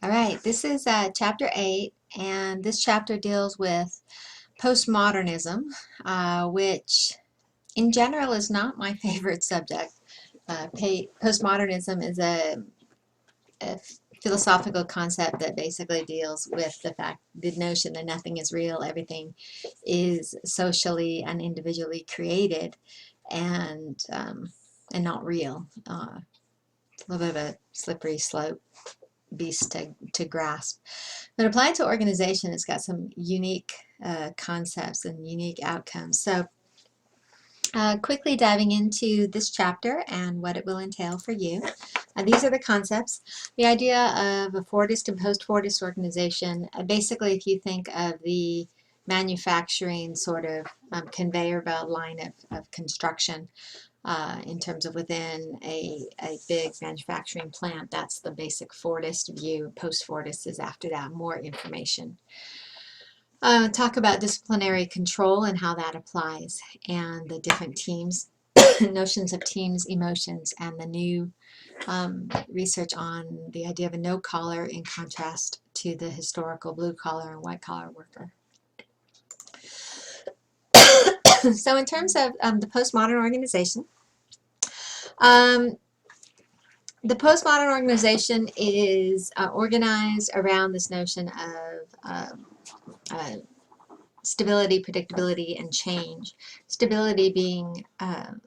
All right, this is chapter 8, and this chapter deals with postmodernism, which in general is not my favorite subject. Postmodernism is a philosophical concept that basically deals with the notion that nothing is real, everything is socially and individually created, and not real. It's a little bit of a slippery slope beast to grasp. But applied to organization, it's got some unique concepts and unique outcomes. So quickly diving into this chapter and what it will entail for you. These are the concepts. The idea of a Fordist and post-Fordist organization, basically if you think of the manufacturing sort of conveyor belt line of construction, in terms of within a big manufacturing plant. That's the basic Fordist view. Post-Fordist is after that, more information. Talk about disciplinary control and how that applies, and the different teams, notions of teams, emotions, and the new research on the idea of a no-collar in contrast to the historical blue-collar and white-collar worker. So in terms of the postmodern organization, the postmodern organization is organized around this notion of stability, predictability, and change. Stability being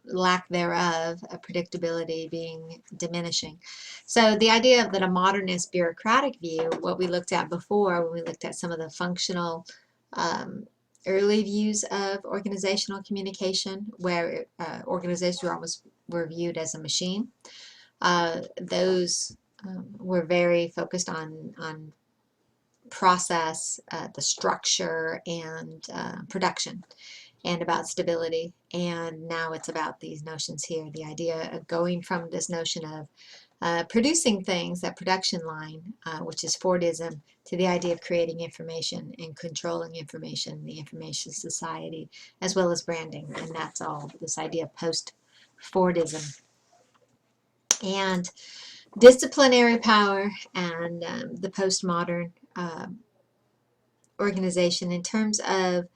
lack thereof, predictability being diminishing. So the idea of that a modernist bureaucratic view, what we looked at before when we looked at some of the functional early views of organizational communication, where organizations were viewed as a machine. Those were very focused on process, the structure, and production, and about stability. And now it's about these notions here, the idea of going from this notion of producing things, that production line, which is Fordism, to the idea of creating information and controlling information, the information society, as well as branding. And that's all this idea of post-Fordism. And disciplinary power and the postmodern organization in terms of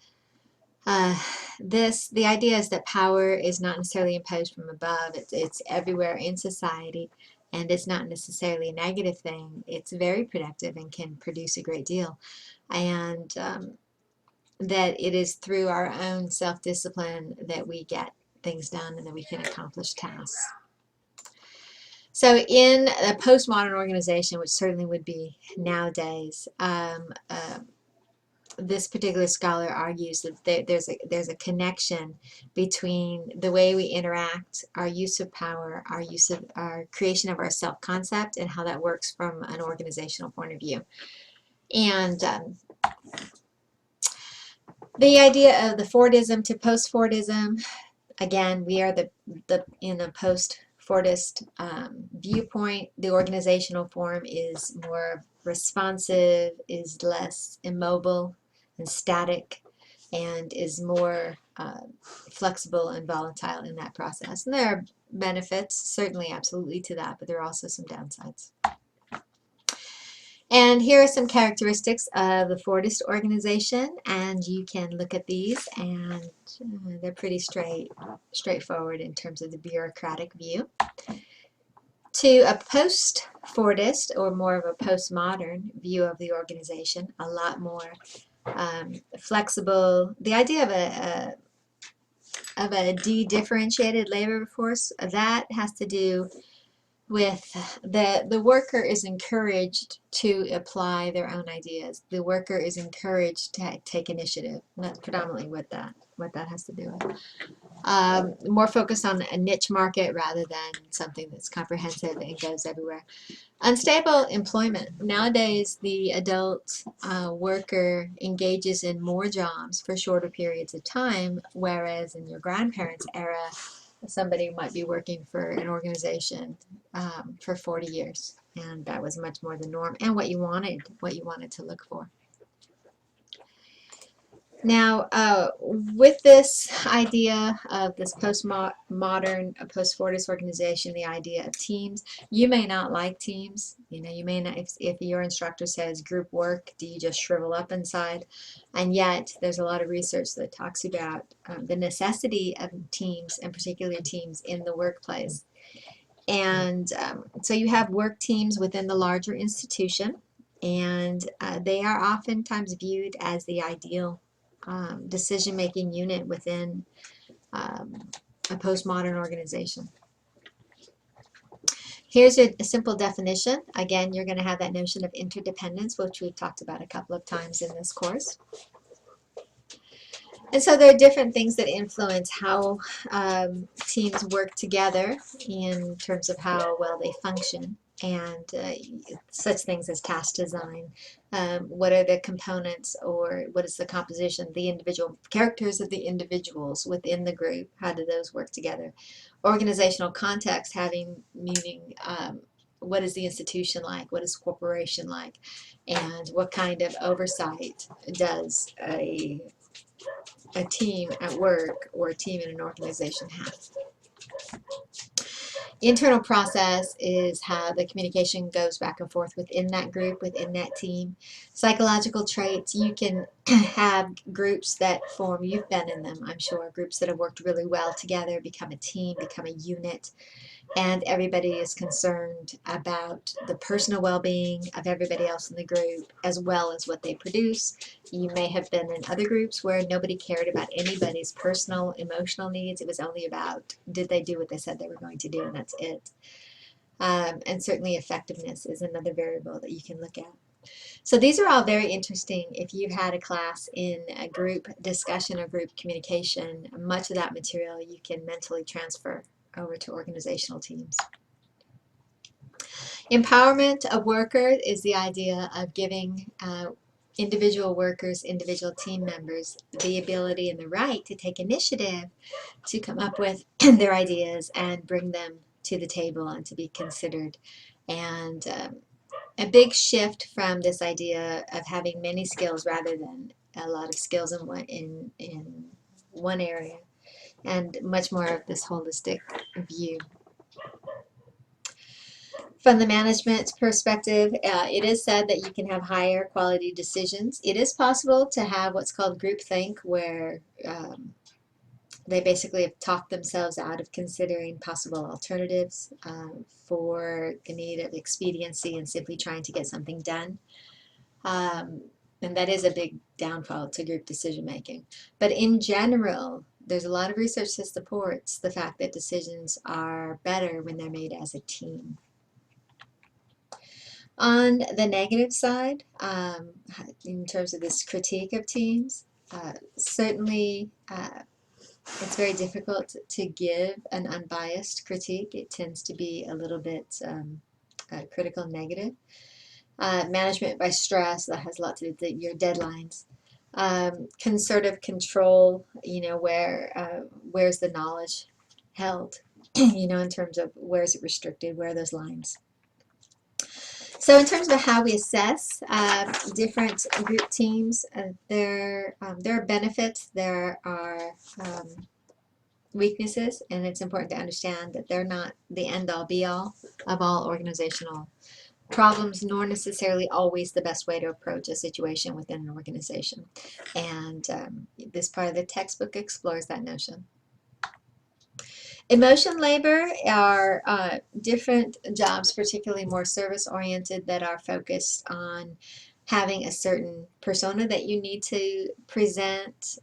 the idea is that power is not necessarily imposed from above. It's everywhere in society, and it's not necessarily a negative thing. It's very productive and can produce a great deal. And that it is through our own self-discipline that we get things done and that we can accomplish tasks. So in a postmodern organization, which certainly would be nowadays, this particular scholar argues that there's a connection between the way we interact, our use of power, our creation of our self-concept, and how that works from an organizational point of view. And the idea of the Fordism to post-Fordism, again, we are in a post-Fordist viewpoint. The organizational form is more responsive, is less immobile and static, and is more flexible and volatile in that process. And there are benefits, certainly, absolutely, to that, but there are also some downsides. And here are some characteristics of the Fordist organization, and you can look at these, and they're pretty straightforward in terms of the bureaucratic view. To a post-Fordist, or more of a postmodern view of the organization, a lot more flexible. The idea of a de-differentiated labor force, that has to do with the worker is encouraged to apply their own ideas. The worker is encouraged to take initiative. And that's predominantly what that has to do with. More focused on a niche market rather than something that's comprehensive and goes everywhere. Unstable employment. Nowadays, the adult worker engages in more jobs for shorter periods of time, whereas in your grandparents' era, somebody might be working for an organization for 40 years, and that was much more the norm and what you wanted to look for. Now, with this idea of this postmodern, post-Fordist organization, the idea of teams, you may not like teams. You know, you may not, if your instructor says group work, do you just shrivel up inside? And yet, there's a lot of research that talks about the necessity of teams, and particularly teams in the workplace. And so you have work teams within the larger institution, and they are oftentimes viewed as the ideal decision-making unit within a postmodern organization. Here's a simple definition. Again, you're going to have that notion of interdependence, which we've talked about a couple of times in this course. And so there are different things that influence how teams work together in terms of how well they function, and such things as task design. What are the components, or what is the composition, the individual characters of the individuals within the group? How do those work together? Organizational context, having meaning, what is the institution like? What is corporation like? And what kind of oversight does a team at work or a team in an organization has? Internal process is how the communication goes back and forth within that group, within that team. Psychological traits, you can have groups that form, you've been in them, I'm sure, groups that have worked really well together, become a team, become a unit, and everybody is concerned about the personal well-being of everybody else in the group as well as what they produce. You may have been in other groups where nobody cared about anybody's personal emotional needs. It was only about, did they do what they said they were going to do, and that's it. And certainly effectiveness is another variable that you can look at. So these are all very interesting. If you've had a class in a group discussion or group communication, much of that material you can mentally transfer over to organizational teams. Empowerment of workers is the idea of giving individual workers, individual team members, the ability and the right to take initiative to come up with their ideas and bring them to the table and to be considered. And a big shift from this idea of having many skills rather than a lot of skills in one area, and much more of this holistic view. From the management perspective, it is said that you can have higher quality decisions. It is possible to have what's called groupthink, where they basically have talked themselves out of considering possible alternatives for the need of expediency and simply trying to get something done. And that is a big downfall to group decision making. But in general, there's a lot of research that supports the fact that decisions are better when they're made as a team. On the negative side, in terms of this critique of teams, certainly it's very difficult to give an unbiased critique. It tends to be a little bit critical, negative. Management by stress, that has a lot to do with your deadlines. Concerted control, you know, where's the knowledge held, you know, in terms of where is it restricted, where are those lines. So in terms of how we assess different group teams, there are benefits, there are weaknesses, and it's important to understand that they're not the end-all be-all of all organizational problems, nor necessarily always the best way to approach a situation within an organization. And this part of the textbook explores that notion. Emotion labor are different jobs, particularly more service-oriented, that are focused on having a certain persona that you need to present.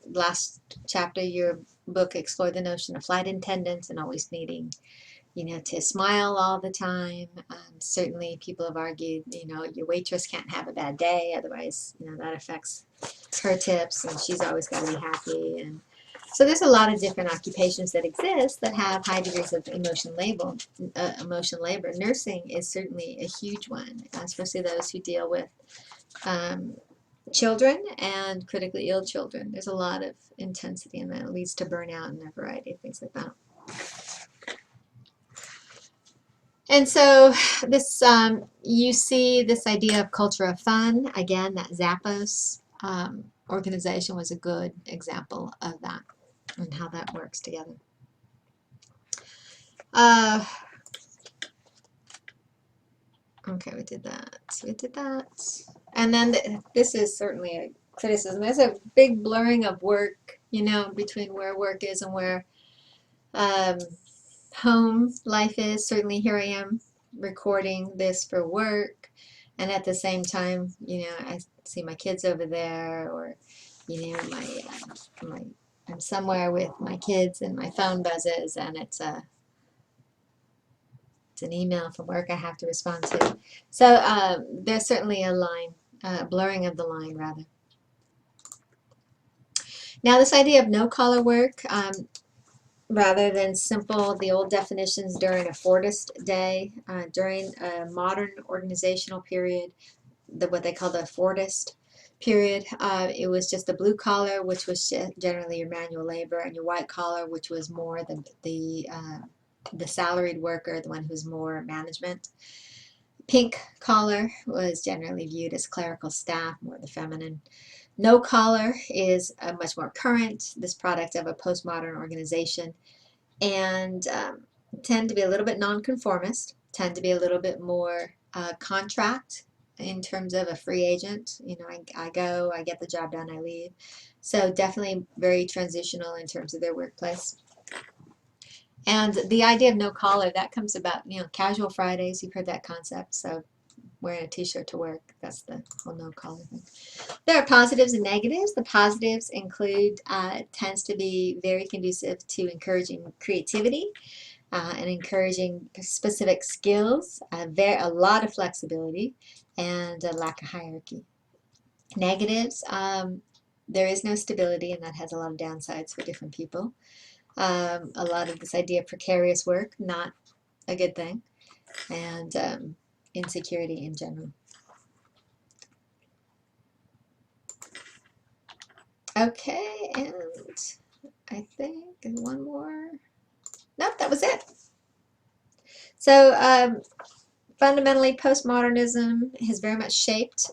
Last chapter, your book explored the notion of flight attendants and always needing, you know, to smile all the time. Certainly people have argued, you know, your waitress can't have a bad day, otherwise, you know, that affects her tips, and she's always got to be happy. And so there's a lot of different occupations that exist that have high degrees of emotion labor. Nursing is certainly a huge one, especially those who deal with children and critically ill children. There's a lot of intensity, and that leads to burnout and a variety of things like that. And so this, you see this idea of culture of fun, again, that Zappos organization was a good example of that and how that works together. Okay, we did that. We did that. And then this is certainly a criticism. There's a big blurring of work, you know, between where work is and where home life is. Certainly here I am recording this for work, and at the same time, you know, I see my kids over there, or you know, I'm somewhere with my kids and my phone buzzes, and it's an email from work I have to respond to. So there's certainly a line, blurring of the line rather. Now this idea of no collar work, rather than simple, the old definitions during a Fordist day, during a modern organizational period, what they call the Fordist period, it was just the blue collar, which was generally your manual labor, and your white collar, which was more the salaried worker, the one who's more management. Pink collar was generally viewed as clerical staff, more the feminine. No collar is much more current, this product of a postmodern organization, and tend to be a little bit nonconformist, tend to be a little bit more contract in terms of a free agent. You know, I go, I get the job done, I leave. So definitely very transitional in terms of their workplace. And the idea of no collar, that comes about, you know, casual Fridays, you've heard that concept. So wearing a t-shirt to work, that's the whole no collar thing. There are positives and negatives. The positives include, tends to be very conducive to encouraging creativity and encouraging specific skills, a lot of flexibility, and a lack of hierarchy. Negatives, there is no stability, and that has a lot of downsides for different people. A lot of this idea of precarious work, not a good thing, and insecurity in general. Okay, and I think one more. Nope, that was it. So fundamentally, postmodernism has very much shaped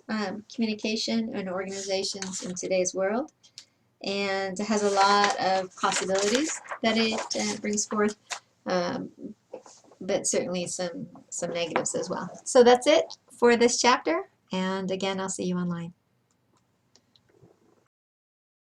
communication and organizations in today's world, and it has a lot of possibilities that it brings forth, but certainly some negatives as well. So that's it for this chapter, and again, I'll see you online.